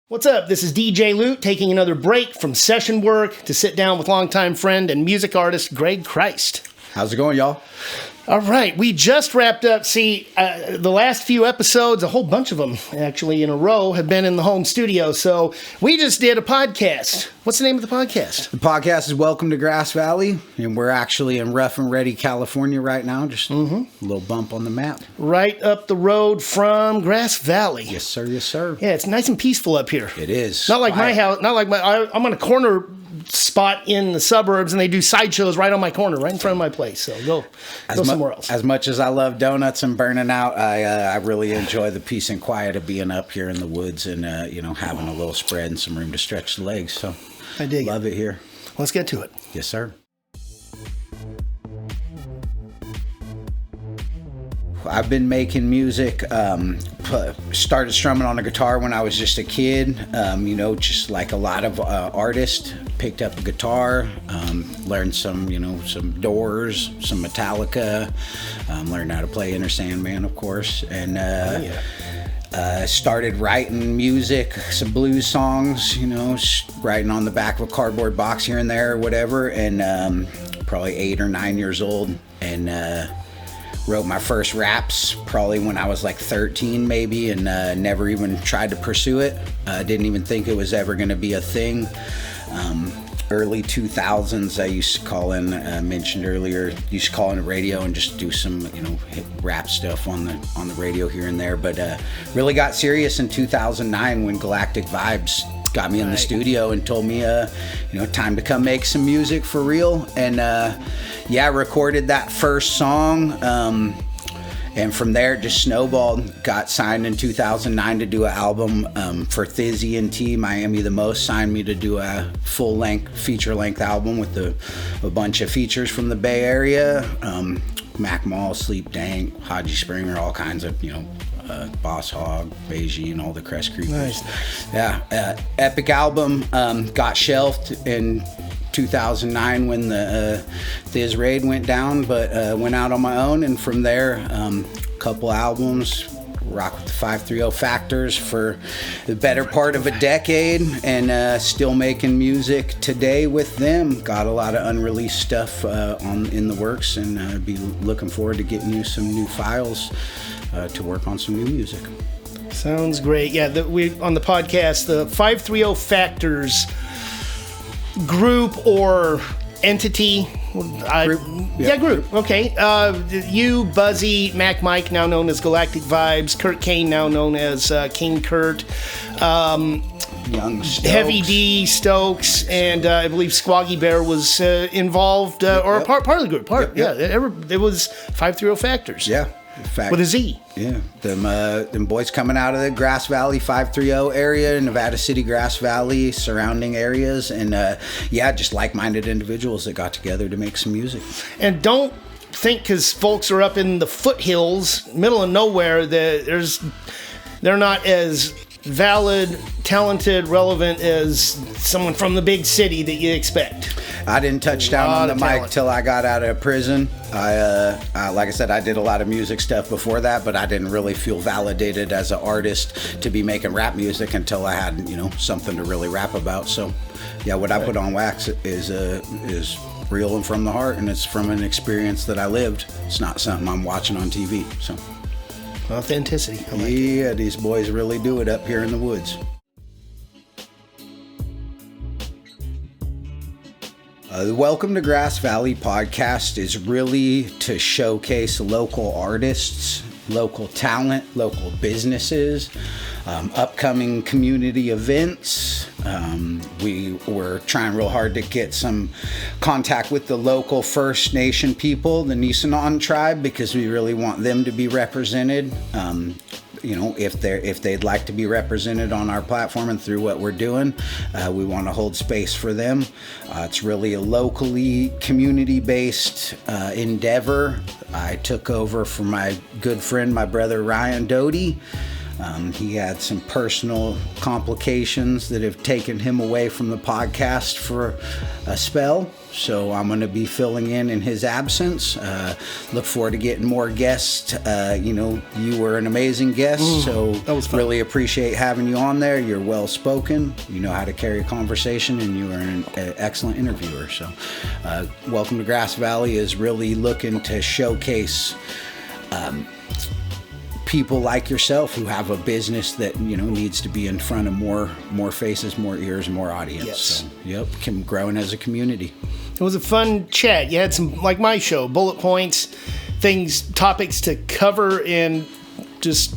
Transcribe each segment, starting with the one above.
What's up? This is DJ Loot taking another break from session work to sit down with longtime friend and music artist Greg Christ. How's it going, y'all? All right, we just wrapped up. The last few episodes, a whole bunch of them actually in a row, have been in the home studio. So we just did a podcast. What's the name of the podcast? The podcast is Welcome to Grass Valley, and we're actually in Rough and Ready, California right now. Just a little bump on the map. Right up the road from Grass Valley. Yes, sir. Yes, sir. Yeah, it's nice and peaceful up here. It is. Not like my house. Not like I'm on a corner spot in the suburbs, and they do sideshows right on my corner, right in front of my place. So go somewhere else. As much as I love donuts and burning out, I really enjoy the peace and quiet of being up here in the woods and having a little spread and some room to stretch the legs. So I dig love it here. Let's get to it. Yes, sir. I've been making music, started strumming on a guitar when I was just a kid, just like a lot of artists, picked up a guitar, learned some Doors, some Metallica, learned how to play Enter Sandman, of course, and started writing music, some blues songs, writing on the back of a cardboard box here and there or whatever, and probably 8 or 9 years old, and wrote my first raps probably when I was like 13 maybe, and never even tried to pursue it. Didn't even think it was ever going to be a thing. Early 2000s, I used to call in, mentioned earlier, used to call in the radio and just do some, hit rap stuff on the radio here and there. But really got serious in 2009 when Galactic Vibes got me in the studio and told me, time to come make some music for real. And I recorded that first song. And from there, it just snowballed. Got signed in 2009 to do an album for Thizzy and T. Miami the Most signed me to do a full-length, feature-length album with a bunch of features from the Bay Area. Mac Mall, Sleep Dank, Haji Springer, all kinds of, Boss Hog, Beijing, all the Crest Creepers. Nice. Yeah, epic album. Got shelved in 2009 when the Thiz Raid went down, but went out on my own, and from there, a couple albums, rock with the 530 Factors for the better part of a decade, and still making music today with them. Got a lot of unreleased stuff in the works, and be looking forward to getting you some new files to work on some new music. Sounds great. Yeah, we on the podcast, the 530 Factors group or entity. Group. Group. Okay. You, Buzzy, Mac Mike, now known as Galactic Vibes, Kurt Kane, now known as King Kurt, Young Stokes. Heavy D, Stokes, and I believe Squaggy Bear was involved, or a part of the group. It was 530 Factors. Yeah. In fact, with a Z. Yeah, them boys coming out of the Grass Valley 530 area, Nevada City, Grass Valley, surrounding areas, and just like-minded individuals that got together to make some music. And don't think because folks are up in the foothills, middle of nowhere, that they're not as valid, talented, relevant as someone from the big city that you expect. I didn't touch down on the mic till I got out of prison. Like I said, I did a lot of music stuff before that, but I didn't really feel validated as an artist to be making rap music until I had, something to really rap about. So, what I put on wax is real and from the heart, and it's from an experience that I lived. It's not something I'm watching on TV. So, authenticity. I like it. These boys really do it up here in the woods. The Welcome to Grass Valley podcast is really to showcase local artists, local talent, local businesses, upcoming community events. We were trying real hard to get some contact with the local First Nation people, the Nisenan tribe, because we really want them to be represented. If they'd like to be represented on our platform and through what we're doing, we want to hold space for them. It's really a locally community-based endeavor. I took over from my good friend, my brother Ryan Doty. He had some personal complications that have taken him away from the podcast for a spell. So I'm going to be filling in his absence. Look forward to getting more guests. You were an amazing guest, so that was fun. Really appreciate having you on there. You're well spoken. You know how to carry a conversation, and you are an excellent interviewer. So Welcome to Grass Valley is really looking to showcase people like yourself who have a business that needs to be in front of more faces, more ears, more audience. Yes. So, growing as a community. It was a fun chat. You had some, like my show, bullet points, topics to cover, and just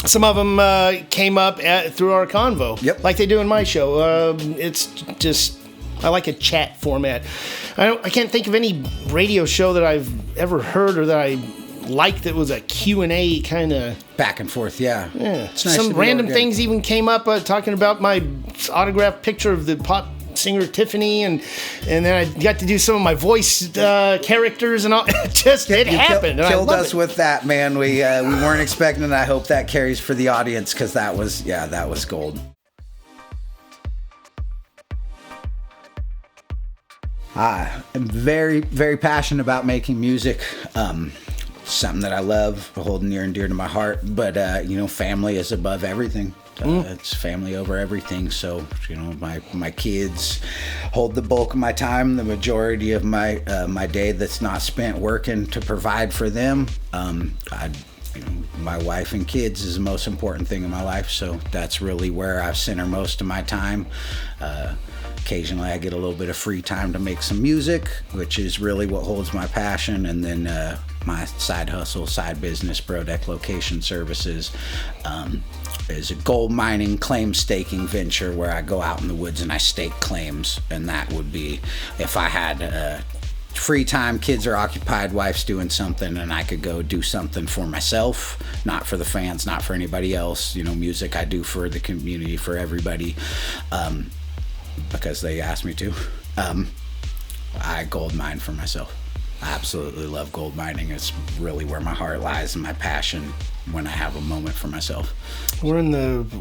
some of them came up through our convo. Yep. Like they do in my show. It's just, I like a chat format. I can't think of any radio show that I've ever heard or that I liked that was a Q&A kind of back and forth. Yeah. It's nice. Some random things even came up talking about my autographed picture of the pop singer Tiffany, and then I got to do some of my voice characters and all. It happened. Killed us with that, man. We weren't expecting it. I hope that carries for the audience, because that was gold. I'm very, very passionate about making music. Something that I love, holding near and dear to my heart. But family is above everything. It's family over everything. So my kids hold the bulk of my time. The majority of my day that's not spent working to provide for them. My wife and kids is the most important thing in my life. So that's really where I center most of my time. Occasionally I get a little bit of free time to make some music, which is really what holds my passion. And then my side hustle, side business, Brodeck Location Services, is a gold mining claim staking venture where I go out in the woods and I stake claims. And that would be if I had free time, kids are occupied, wife's doing something, and I could go do something for myself, not for the fans, not for anybody else. Music I do for the community, for everybody, because they asked me to. I gold mine for myself. I absolutely love gold mining. It's really where my heart lies and my passion when I have a moment for myself. We're in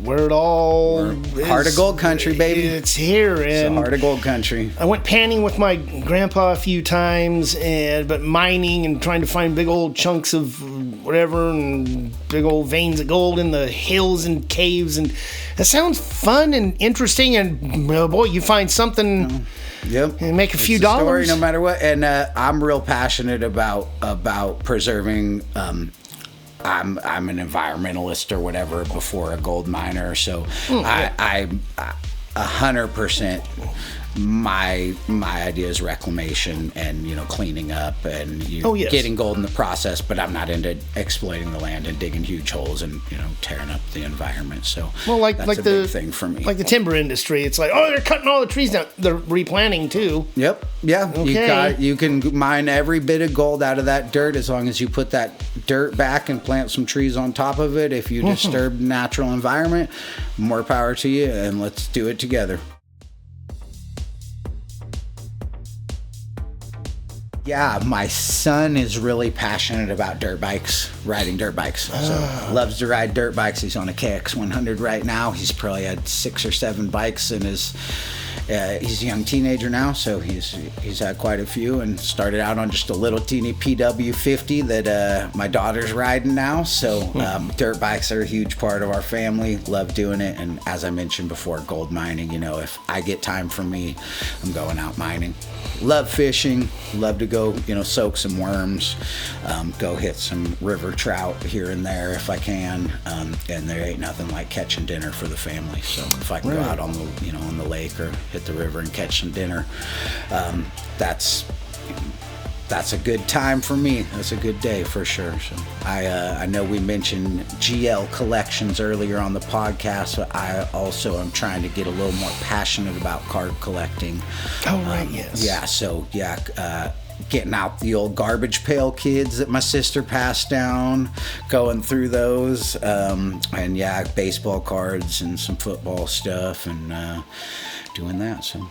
where it all is. Heart of gold country, baby. It's here. It's the heart of gold country. I went panning with my grandpa a few times, but mining and trying to find big old chunks of whatever and big old veins of gold in the hills and caves. And that sounds fun and interesting. And boy, you find something... Yep. And make a few it's a dollars. Story, no matter what. And I'm real passionate about preserving. I'm an environmentalist or whatever before a gold miner. So I 100%. My idea is reclamation and cleaning up and getting gold in the process, but I'm not into exploiting the land and digging huge holes and tearing up the environment. So that's a big thing for me. Like the timber industry, it's like, oh, they're cutting all the trees down. They're replanting too. Yep. Yeah. Okay. You can mine every bit of gold out of that dirt as long as you put that dirt back and plant some trees on top of it. If you disturb the natural environment, more power to you, and let's do it together. Yeah, my son is really passionate about dirt bikes, riding dirt bikes. So loves to ride dirt bikes. He's on a KX 100 right now. He's probably had 6 or 7 bikes in his. He's a young teenager now, so he's had quite a few, and started out on just a little teeny PW50 that my daughter's riding now. So dirt bikes are a huge part of our family. Love doing it, and as I mentioned before, gold mining. If I get time for me, I'm going out mining. Love fishing. Love to go, soak some worms. Go hit some river trout here and there if I can. And there ain't nothing like catching dinner for the family. So if I can go out on the, on the lake or hit the river and catch some dinner, that's a good time for me. That's a good day for sure. So I know we mentioned GL collections earlier on the podcast, but I also am trying to get a little more passionate about card collecting. Oh, right, yes. Yeah, so getting out the old garbage pail kids that my sister passed down, going through those, and baseball cards and some football stuff, and doing that. So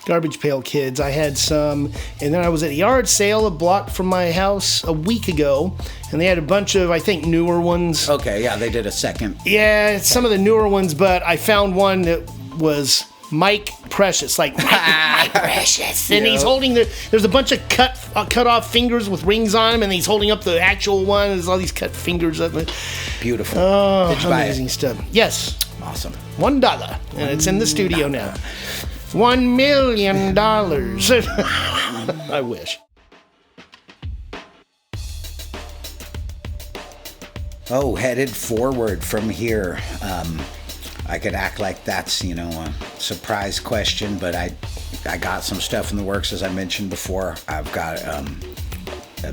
Garbage Pail Kids. I had some, and then I was at a yard sale a block from my house a week ago, and they had a bunch of, I think, newer ones. Okay, yeah, they did a second. Yeah, some of the newer ones, but I found one that was Mike Precious, like Mike Precious, and he's holding there's a bunch of cut off fingers with rings on them, and he's holding up the actual one. There's all these cut fingers of it. Beautiful. Oh, Did you buy amazing stuff. Yes. Awesome. $1, and it's in the studio now. $1 million. I wish. Oh, headed forward from here. I could act like that's, a surprise question, but I got some stuff in the works, as I mentioned before. I've got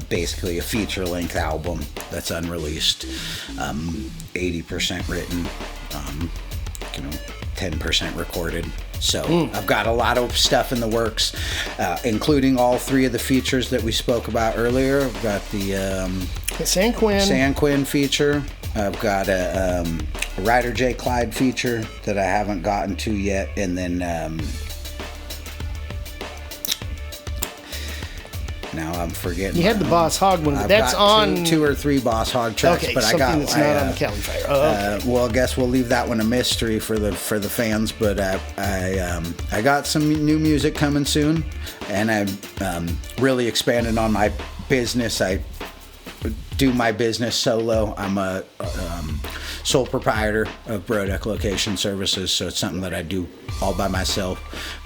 basically a feature-length album that's unreleased, 80% written, 10% recorded. So I've got a lot of stuff in the works, including all 3 of the features that we spoke about earlier. I've got the San Quinn feature. I've got a Ryder J. Clyde feature that I haven't gotten to yet, and then now I'm forgetting. You had the Boss Hog one. That's on 2 or 3 Boss Hog tracks, okay, but I got that's not on the Cali Fire. Okay. Well, I guess we'll leave that one a mystery for the fans. But I got some new music coming soon, and I'm really expanding on my business. I do my business solo. I'm a sole proprietor of Brodeck Location Services, so it's something that I do all by myself.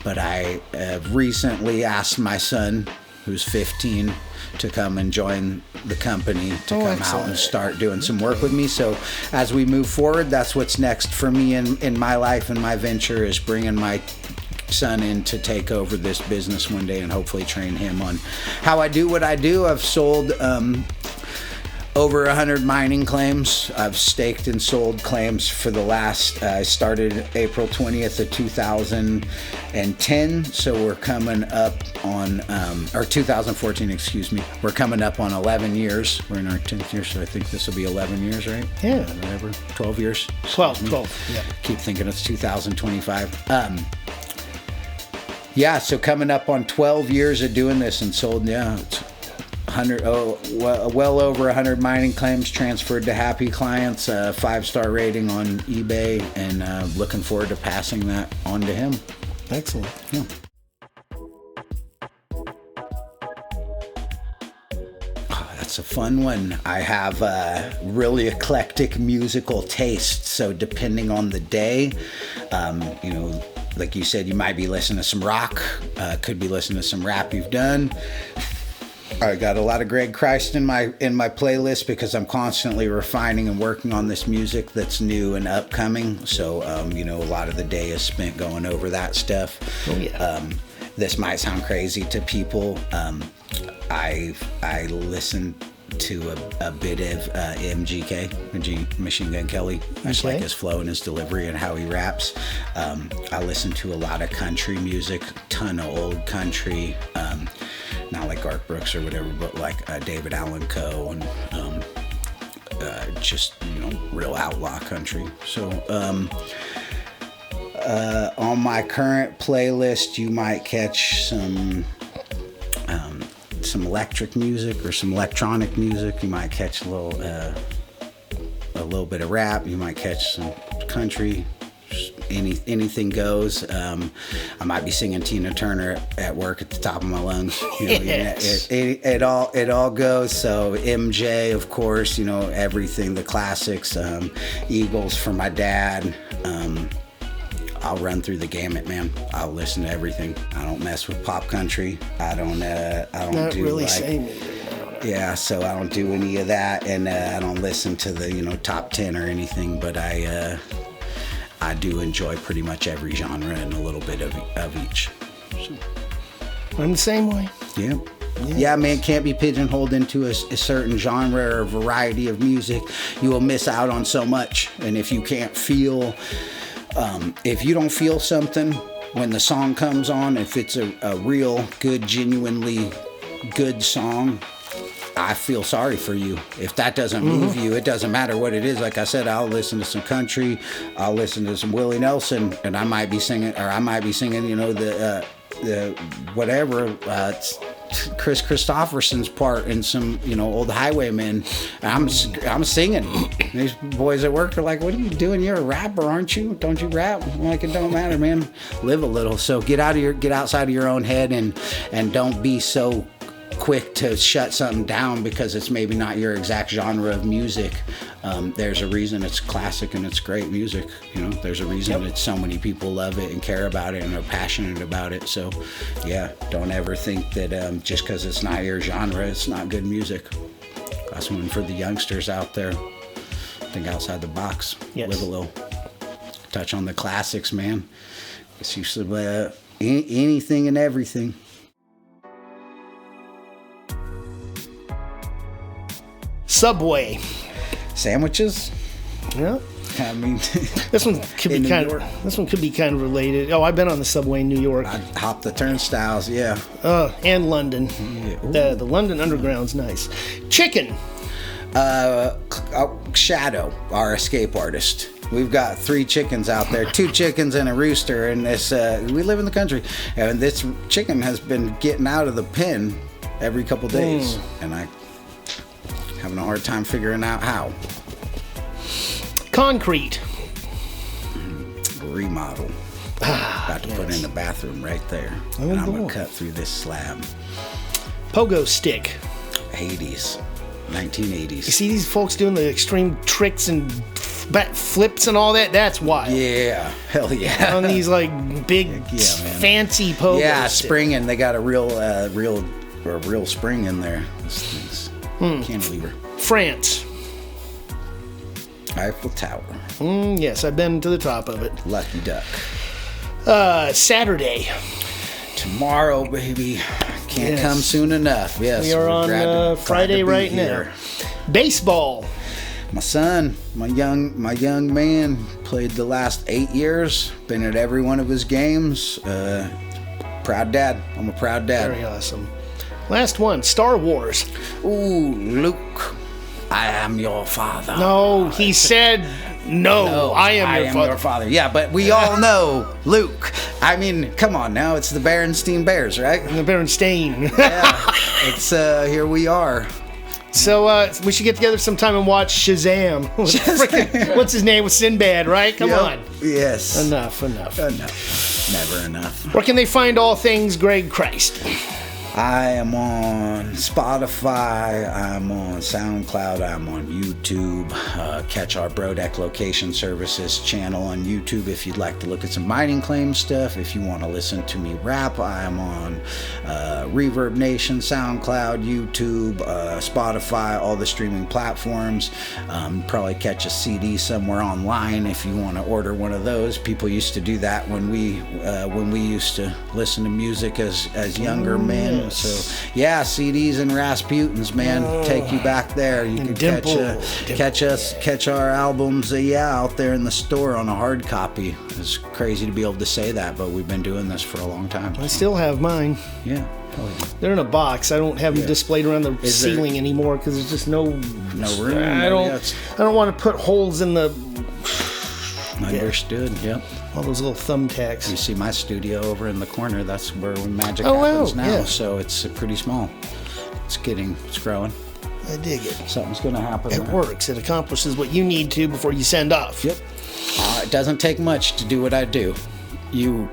But I have recently asked my son, who's 15, to come and join the company, to come out and start doing some work with me. So as we move forward, that's what's next for me in my life and my venture, is bringing my son in to take over this business one day and hopefully train him on how I do what I do. I've sold over 100 mining claims. I've staked and sold claims for the last, I started April 20th of 2010, so we're coming up on, or 2014, excuse me. We're coming up on 11 years. We're in our 10th year, so I think this will be 11 years, right? Yeah. Whatever, 12 years? 12, yeah. Keep thinking it's 2025. Yeah, so coming up on 12 years of doing this, and sold, it's well over 100 mining claims transferred to happy clients, 5-star rating on eBay, and looking forward to passing that on to him. Excellent. Yeah. That's a fun one. I have a really eclectic musical taste, so depending on the day, like you said, you might be listening to some rock, could be listening to some rap you've done. I got a lot of Greg Christ in my playlist, because I'm constantly refining and working on this music that's new and upcoming. So, a lot of the day is spent going over that stuff. Oh, yeah. This might sound crazy to people. I listen to a bit of MGK, Machine Gun Kelly. I just like his flow and his delivery and how he raps. I listen to a lot of country music, ton of old country, not like Garth Brooks or whatever, but like David Allan Coe, and just real outlaw country. So on my current playlist, you might catch some electric music or some electronic music. You might catch a little bit of rap. You might catch some country. Anything goes. I might be singing Tina Turner at work at the top of my lungs. Yes. It all goes. So MJ, of course, everything, the classics. Eagles for my dad. I'll run through the gamut, man. I'll listen to everything. I don't mess with pop country. I don't Not do really like, same either. yeah, so I don't do any of that, and I don't listen to the top 10 or anything. But I do enjoy pretty much every genre and a little bit of each. So. I'm the same way. Yeah. Yeah, man, can't be pigeonholed into a certain genre or variety of music. You will miss out on so much. And if you can't feel, if you don't feel something when the song comes on, if it's a real good, genuinely good song, I feel sorry for you. If that doesn't move you, it doesn't matter what it is. Like I said, I'll listen to some country, I'll listen to some Willie Nelson, and I might be singing, the whatever. Chris Christopherson's part in some, Old Highwaymen. I'm singing. These boys at work are like, "What are you doing? You're a rapper, aren't you? Don't you rap?" I'm like, "It don't matter, man. Live a little." So get outside of your own head and don't be so quick to shut something down because it's maybe not your exact genre of music. There's a reason it's classic and it's great music. There's a reason that so many people love it and care about it and are passionate about it. So, yeah, don't ever think that just because it's not your genre, it's not good music. That's one for the youngsters out there. Think outside the box. Yes. Live a little. Touch on the classics, man. It's usually anything and everything. Subway. Sandwiches? Yeah. I mean, this one could be kind of related. Oh, I've been on the subway in New York. I hopped the turnstiles, yeah. And London. Yeah. The London Underground's nice. Chicken. Shadow, our escape artist. We've got 3 chickens out there, 2 chickens and a rooster, and this we live in the country, and this chicken has been getting out of the pen every couple days, and I having a hard time figuring out how. Concrete. Remodel. About to put in the bathroom right there. Oh, and I'm boy. going to cut through this slab. Pogo stick. 80s. 1980s. You see these folks doing the extreme tricks and flips and all that? That's wild. Yeah. Hell yeah. On these like big fancy pogo sticks. Springing. They got a real spring in there. This thing's cantilever. France. Eiffel Tower. Yes, I've been to the top of it. Lucky duck. Saturday. Tomorrow, baby. Can't come soon enough. Yes. We are on Friday right now. Baseball. My son, my young man, played the last 8 years. Been at every one of his games. Proud dad. I'm a proud dad. Very awesome. Last one, Star Wars. Ooh, Luke, I am your father. No, he said no, I am your father. Yeah, but we all know Luke. I mean, come on now, it's the Berenstein Bears, right? And the Berenstain. Yeah, it's here we are. So we should get together sometime and watch Shazam. What's his name? With Sinbad, right? Come on. Yes. Enough. Never enough. Where can they find all things Greg Christ? I am on Spotify, I'm on SoundCloud, I'm on YouTube. Catch our Brodeck Location Services channel on YouTube if you'd like to look at some mining claim stuff. If you want to listen to me rap, I'm on Reverb Nation, SoundCloud, YouTube, Spotify, all the streaming platforms. Probably catch a CD somewhere online if you want to order one of those. People used to do that when we used to listen to music as younger men. So yeah, CDs and Rasputins, man, take you back there. You can catch our albums, out there in the store on a hard copy. It's crazy to be able to say that, but we've been doing this for a long time. I still have mine. Yeah. Oh, yeah. They're in a box. I don't have them displayed around the ceiling anymore because there's just no room. I don't want to put holes in the. Understood. Yep. All those little thumbtacks. You see my studio over in the corner. That's where magic happens now. Yeah. So it's pretty small. It's growing. I dig it. Something's going to happen. It works. It accomplishes what you need to before you send off. Yep. It doesn't take much to do what I do. You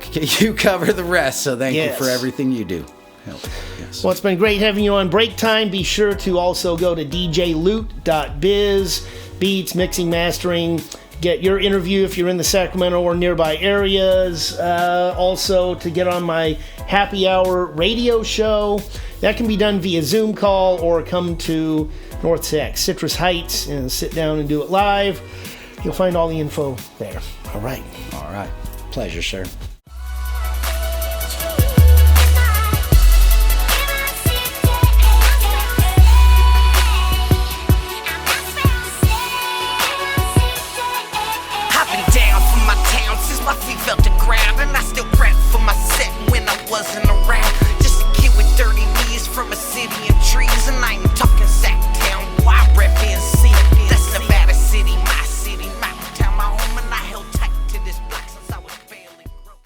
cover the rest. So thank you for everything you do. Yes. Well, it's been great having you on Break Time. Be sure to also go to djloot.biz, beats, mixing, mastering. Get your interview if you're in the Sacramento or nearby areas. Also, to get on my happy hour radio show. That can be done via Zoom call or come to North Sac, Citrus Heights, and sit down and do it live. You'll find all the info there. All right. Pleasure, sir.